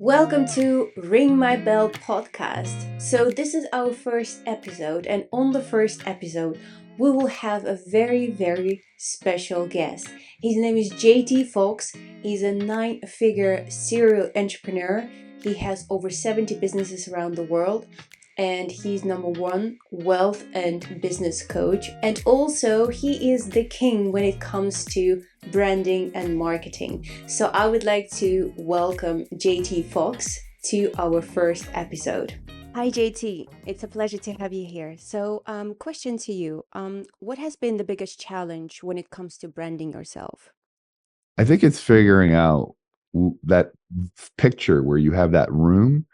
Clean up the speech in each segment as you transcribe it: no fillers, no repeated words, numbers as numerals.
Welcome to Ring My Bell podcast. So, this is our first episode, and on the first episode, we will have a very special guest. His name is JT FOXX. He's a 9-figure serial entrepreneur. He has over 70 businesses around the world, and he's number one wealth and business coach. And also, he is the king when it comes to branding and marketing. So I would like to welcome JT FOXX to our first episode. Hi JT, it's a pleasure to have you here. So, question to you: what has been the biggest challenge when it comes to branding yourself? I think it's figuring out that picture where you have that room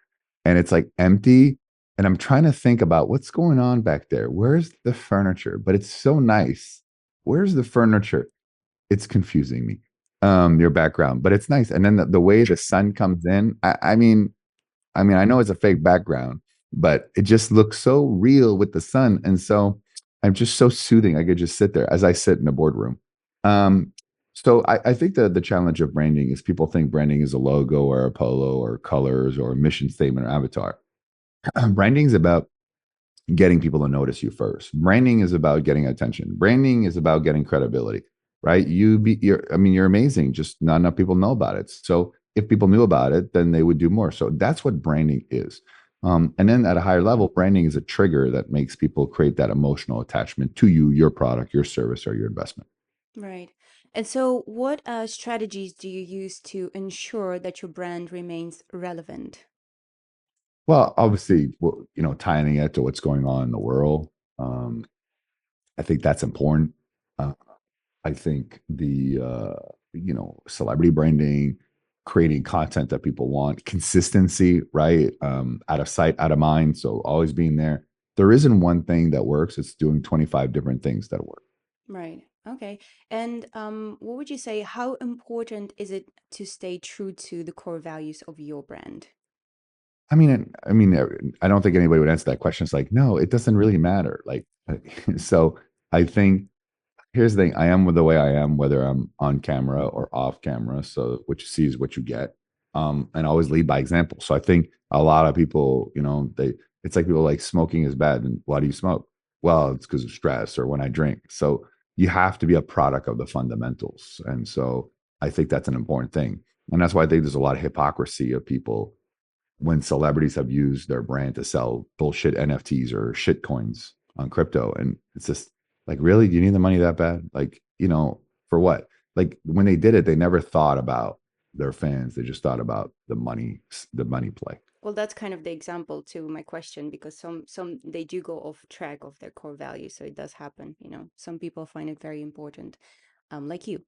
and it's like empty. And I'm trying to think about what's going on back there. Where's the furniture? But it's so nice. Where's the furniture? It's confusing me. Your background, but it's nice. And then the way the sun comes in, I mean, I know it's a fake background, but it just looks so real with the sun. And so I'm just so soothing. I could just sit there as I sit in a boardroom. Um, so I think the challenge of branding is people think branding is a logo or a polo or colors or a mission statement or avatar. Branding is about getting people to notice you first. Branding is about getting attention. Branding is about getting credibility, right? You're amazing. Just not enough people know about it. So if people knew about it, then they would do more. So that's what branding is. And then at a higher level, branding is a trigger that makes people create that emotional attachment to you, your product, your service, or your investment. Right. And so, what strategies do you use to ensure that your brand remains relevant? Well, obviously, tying it to what's going on in the world, I think that's important. Uh, I think celebrity branding, creating content that people want, consistency, right? Out of sight, out of mind. So always being there. There isn't one thing that works. It's doing 25 different things that work. Right. Okay. And what would you say? How important is it to stay true to the core values of your brand? I don't think anybody would answer that question. It's like, no, it doesn't really matter. Like, so I think here's the thing. I am with the way I am, whether I'm on camera or off camera. So what you see is what you get. And I always lead by example. So I think a lot of people, it's like people like smoking is bad. And why do you smoke? Well, it's because of stress or when I drink. So you have to be a product of the fundamentals. And so I think that's an important thing. And that's why I think there's a lot of hypocrisy of people when celebrities have used their brand to sell bullshit NFTs or shit coins on crypto. And it's just like, really? Do you need the money that bad? Like, for what? Like when they did it, they never thought about their fans. They just thought about the money play. Well, that's kind of the example to my question because some they do go off track of their core values, so it does happen. Some people find it very important, like you.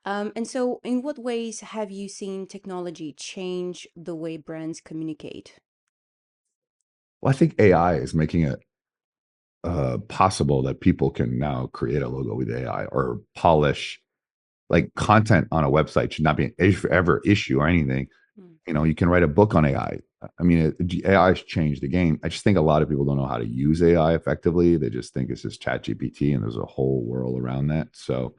And so, in what ways have you seen technology change the way brands communicate? Well, I think AI is making it possible that people can now create a logo with AI or polish like content on a website should not be an ever issue or anything. Mm. You can write a book on AI. AI has changed the game. I just think a lot of people don't know how to use AI effectively. They just think it's just chat GPT and there's a whole world around that. So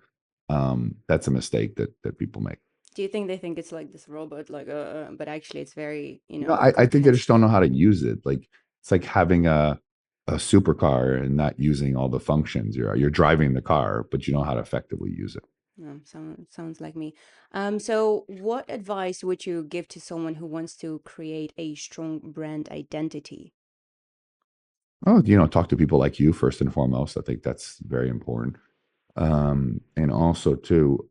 that's a mistake that people make. Do you think they think it's like this robot, like, but actually it's very, I think they just don't know how to use it. Like it's like having a supercar and not using all the functions. You're driving the car, but you know how to effectively use it. Sounds like me. So what advice would you give to someone who wants to create a strong brand identity? Oh, talk to people like you first and foremost. I think that's very important. And also too,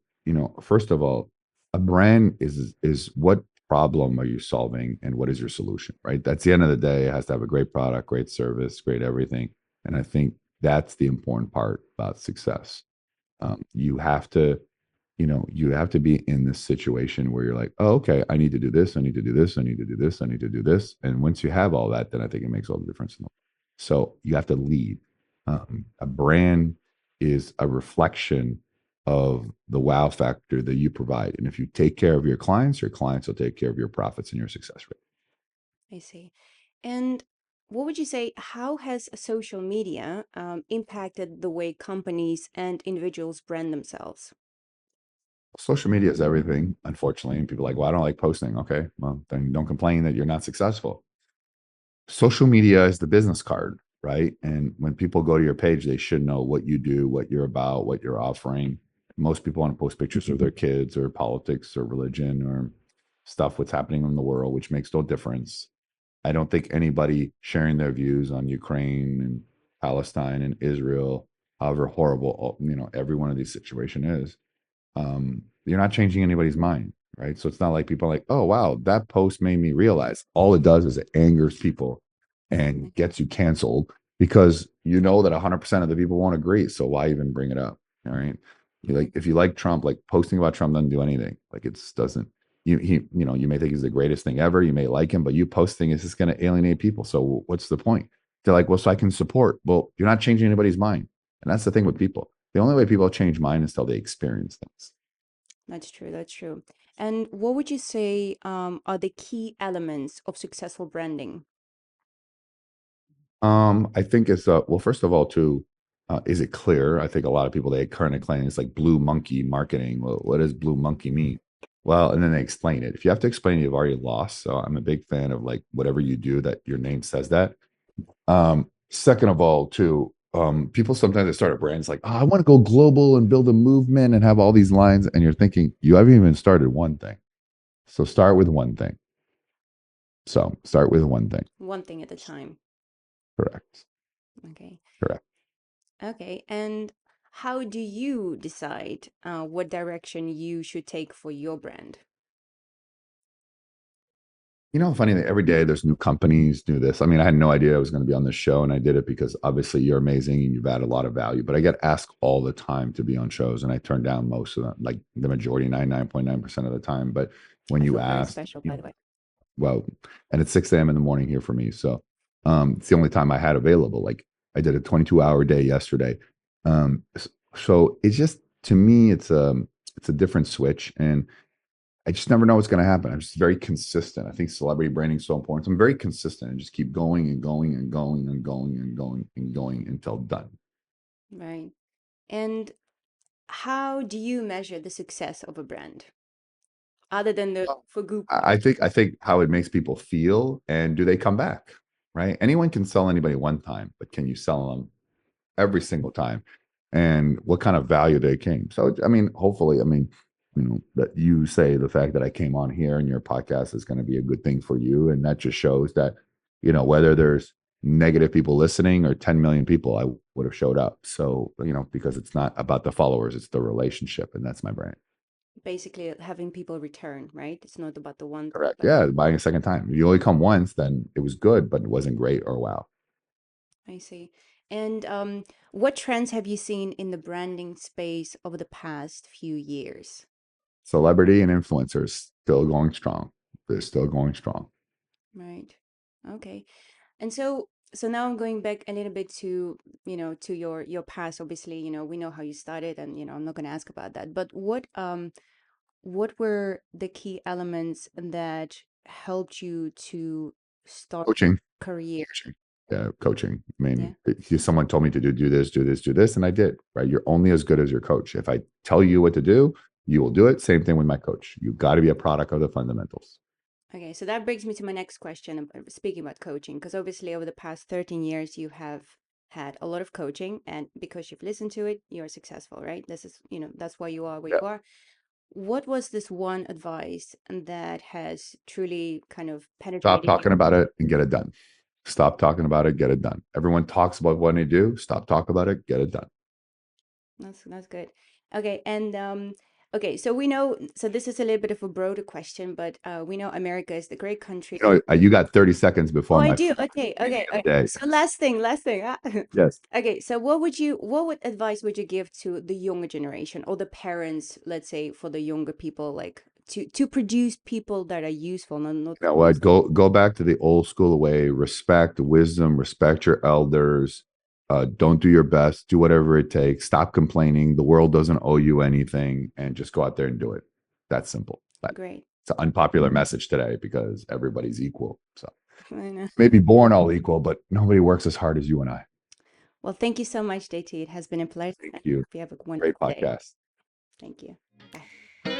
first of all, a brand is what problem are you solving and what is your solution, right? That's the end of the day. It has to have a great product, great service, great everything. And I think that's the important part about success. You have to be in this situation where you're like, oh, okay, I need to do this, I need to do this, I need to do this, I need to do this. And once you have all that, then I think it makes all the difference in the world. So you have to lead. A brand is a reflection of the wow factor that you provide. And if you take care of your clients will take care of your profits and your success rate. I see. And what would you say, how has social media impacted the way companies and individuals brand themselves? Social media is everything, unfortunately. And people are like, well, I don't like posting. Okay, well, then don't complain that you're not successful. Social media is the business card, right? And when people go to your page, they should know what you do, what you're about, what you're offering. Most people want to post pictures of their kids or politics or religion or stuff, what's happening in the world, which makes no difference. I don't think anybody sharing their views on Ukraine and Palestine and Israel, however horrible, every one of these situations is, you're not changing anybody's mind, right? So it's not like people are like, oh, wow, that post made me realize. All it does is it angers people and gets you canceled because you know that 100% of the people won't agree. So why even bring it up? All right. If you like Trump, like posting about Trump doesn't do anything. Like it doesn't, you may think he's the greatest thing ever. You may like him, but you posting is just going to alienate people. So what's the point? They're like, well, so I can support. Well, you're not changing anybody's mind. And that's the thing with people. The only way people change mind is till they experience things. That's true. That's true. And what would you say are the key elements of successful branding? I think it's well, first of all, too, is it clear? I think a lot of people they currently claim it's like blue monkey marketing. Well, what does blue monkey mean? Well, and then they explain it. If you have to explain it, you've already lost. So I'm a big fan of like whatever you do that your name says that. Second of all, too, people sometimes they start a brand. It's like, oh, I want to go global and build a movement and have all these lines. And you're thinking, you haven't even started one thing. So start with one thing. So start with one thing. One thing at a time. Correct. Okay. Correct. Okay. And how do you decide what direction you should take for your brand? Funny that every day there's new companies, do this. I mean, I had no idea I was going to be on this show, and I did it because obviously you're amazing and you've added a lot of value. But I get asked all the time to be on shows, and I turn down most of them, like the majority, 99.9% of the time. But when I you feel very ask, special, by the way. well, and it's 6 a.m. in the morning here for me, so it's the only time I had available. Like I did a 22-hour day yesterday, so it's just to me, it's a different switch, and I just never know what's going to happen. I'm just very consistent. I think celebrity branding is so important. So I'm very consistent and just keep going and going and going and going and going and going until done. Right. And how do you measure the success of a brand other than the for Google? I think how it makes people feel and do they come back, right? Anyone can sell anybody one time, but can you sell them every single time? And what kind of value they came? So, I mean, hopefully, that you say the fact that I came on here and your podcast is going to be a good thing for you. And that just shows that, whether there's negative people listening or 10 million people, I would have showed up. So, because it's not about the followers, it's the relationship. And that's my brand. Basically, having people return, right? It's not about the one thing, Correct. but Yeah. Buying a second time. If you only come once, then it was good, but it wasn't great or wow. I see. And what trends have you seen in the branding space over the past few years? Celebrity and influencers still going strong. They're still going strong. Right. Okay. And so now I'm going back a little bit to, to your past. Obviously, we know how you started and, I'm not going to ask about that. But what were the key elements that helped you to start Coaching. career? Coaching. Yeah, coaching. I Yeah. mean, someone told me to do this, do this, do this, and I did. Right. You're only as good as your coach. If I tell you what to do, you will do it. Same thing with my coach. You got to be a product of the fundamentals. Okay, so that brings me to my next question, speaking about coaching, because obviously over the past 13 years, you have had a lot of coaching, and because you've listened to it, you're successful, right? This is, that's why you are where Yeah. you are. What was this one advice that has truly kind of Stop penetrated talking you? about it and get it done. Stop talking about it, get it done. Everyone talks about what they do. Stop talking about it, get it done. That's good. Okay, and okay, so we know, so this is a little bit of a broader question, but we know America is the great country. You got 30 seconds Oh, before I my do. Okay, okay. day. So last thing. Yes. Okay, so what advice would you give to the younger generation or the parents, let's say, for the younger people, like to produce people that are useful, not You know what? Go back to the old school way. Respect wisdom. Respect your elders. Don't do your best. Do whatever it takes. Stop complaining. The world doesn't owe you anything, and just go out there and do it. That's simple. great. It's an unpopular message today because everybody's equal. So I know. maybe born all equal, but nobody works as hard as you and I. Well, thank you so much, JT. It has been a pleasure. Thank I you. hope you have a Great wonderful day. podcast. Thank you. Bye.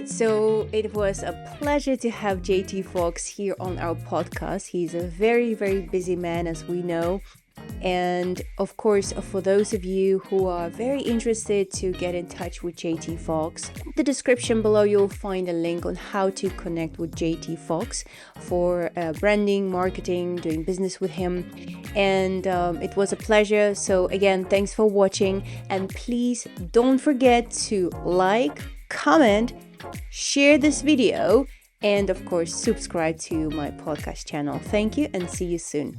So it was a pleasure to have JT FOXX here on our podcast. He's a very, very busy man, as we know. And of course, for those of you who are very interested to get in touch with JT FOXX, in the description below you'll find a link on how to connect with JT FOXX for branding, marketing, doing business with him. And it was a pleasure. So again, thanks for watching, and please don't forget to like, comment, share this video, and of course subscribe to my podcast channel. Thank you and see you soon.